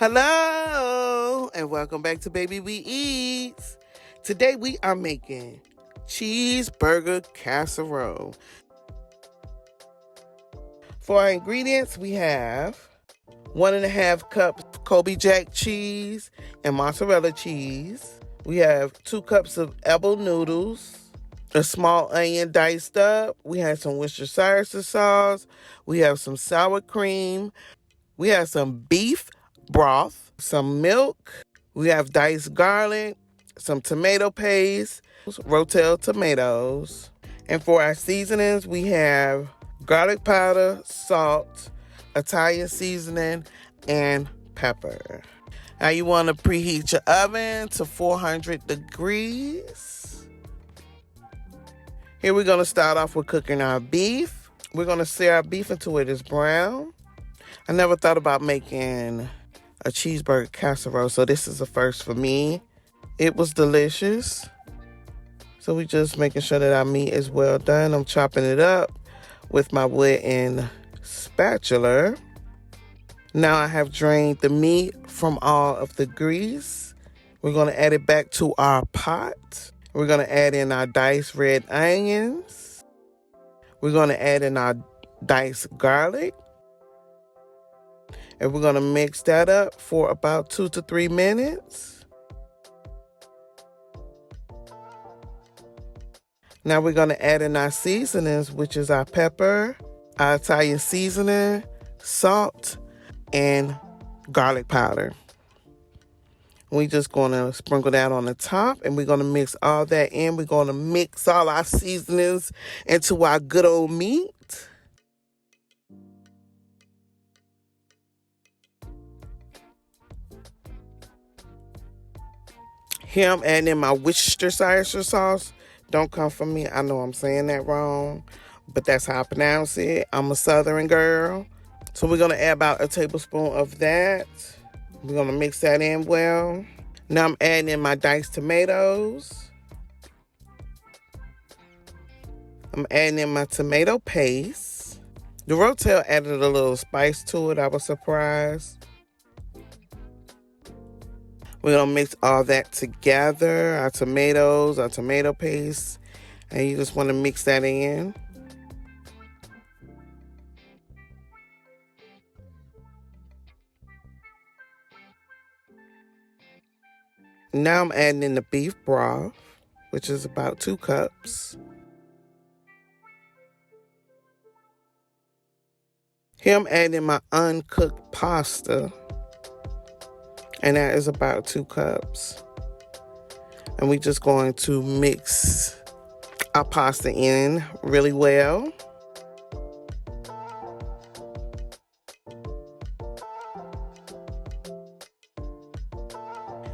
Hello, and welcome back to Baby We Eatz. Today we are making cheeseburger casserole. For our ingredients, we have 1.5 cups Kobe Jack cheese and mozzarella cheese. We have 2 cups of elbow noodles, a small onion diced up. We have some Worcestershire sauce. We have some sour cream. We have some beef broth, some milk. We have diced garlic, some tomato paste, Rotel tomatoes. And for our seasonings, we have garlic powder, salt, Italian seasoning, and pepper. Now you want to preheat your oven to 400 degrees. Here we're going to start off with cooking our beef. We're going to sear our beef until it is brown. I never thought about making a cheeseburger casserole, so this is a first for me. It was delicious. So we just making sure that our meat is well done. I'm chopping it up with my wooden spatula. Now I have drained the meat from all of the grease. We're going to add it back to our pot. We're going to add in our diced red onions. We're going to add in our diced garlic. And we're going to mix that up for about 2 to 3 minutes. Now we're going to add in our seasonings, which is our pepper, our Italian seasoning, salt, and garlic powder. We're just going to sprinkle that on the top, and we're going to mix all that in. We're going to mix all our seasonings into our good old meat. Here I'm adding in my Worcestershire sauce. Don't come for me. I know I'm saying that wrong, but that's how I pronounce it. I'm a Southern girl. So we're going to add about a tablespoon of that. We're going to mix that in well. Now I'm adding in my diced tomatoes. I'm adding in my tomato paste. The Rotel added a little spice to it. I was surprised. We're going to mix all that together, our tomatoes, our tomato paste, and you just want to mix that in. Now I'm adding in the beef broth, which is about 2 cups. Here I'm adding in my uncooked pasta. And that is about 2 cups. And we're just going to mix our pasta in really well.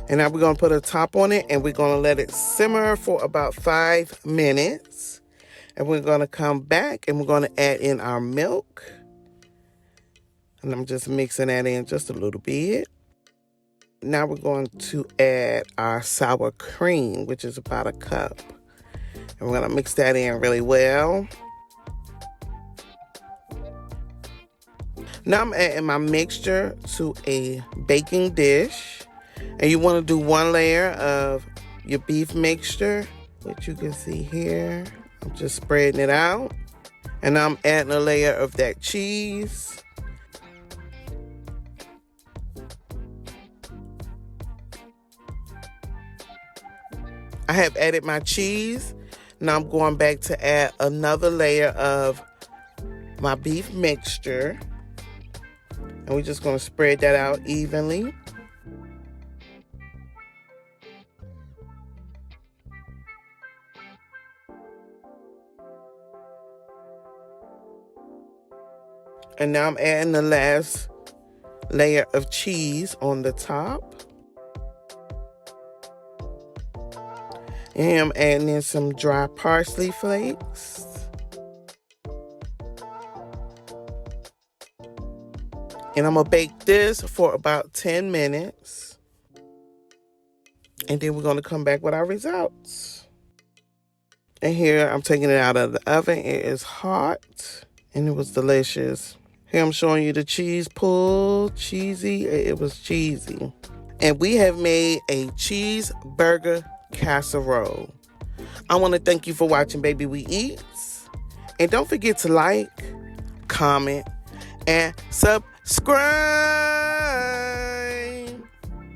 And now we're going to put a top on it, and we're going to let it simmer for about 5 minutes. And we're going to come back, and we're going to add in our milk. And I'm just mixing that in just a little bit. Now we're going to add our sour cream, which is about 1 cup. And we're going to mix that in really well. Now I'm adding my mixture to a baking dish. And you want to do 1 layer of your beef mixture, which you can see here. I'm just spreading it out. And I'm adding a layer of that cheese. I have added my cheese. Now I'm going back to add another layer of my beef mixture. And we're just going to spread that out evenly. And now I'm adding the last layer of cheese on the top. And I'm adding in some dry parsley flakes. And I'm going to bake this for about 10 minutes. And then we're going to come back with our results. And here I'm taking it out of the oven. It is hot and it was delicious. Here I'm showing you the cheese pull. Cheesy. It was cheesy. And we have made a cheeseburger casserole. I want to thank you for watching Baby We Eats. And don't forget to like, comment, and subscribe.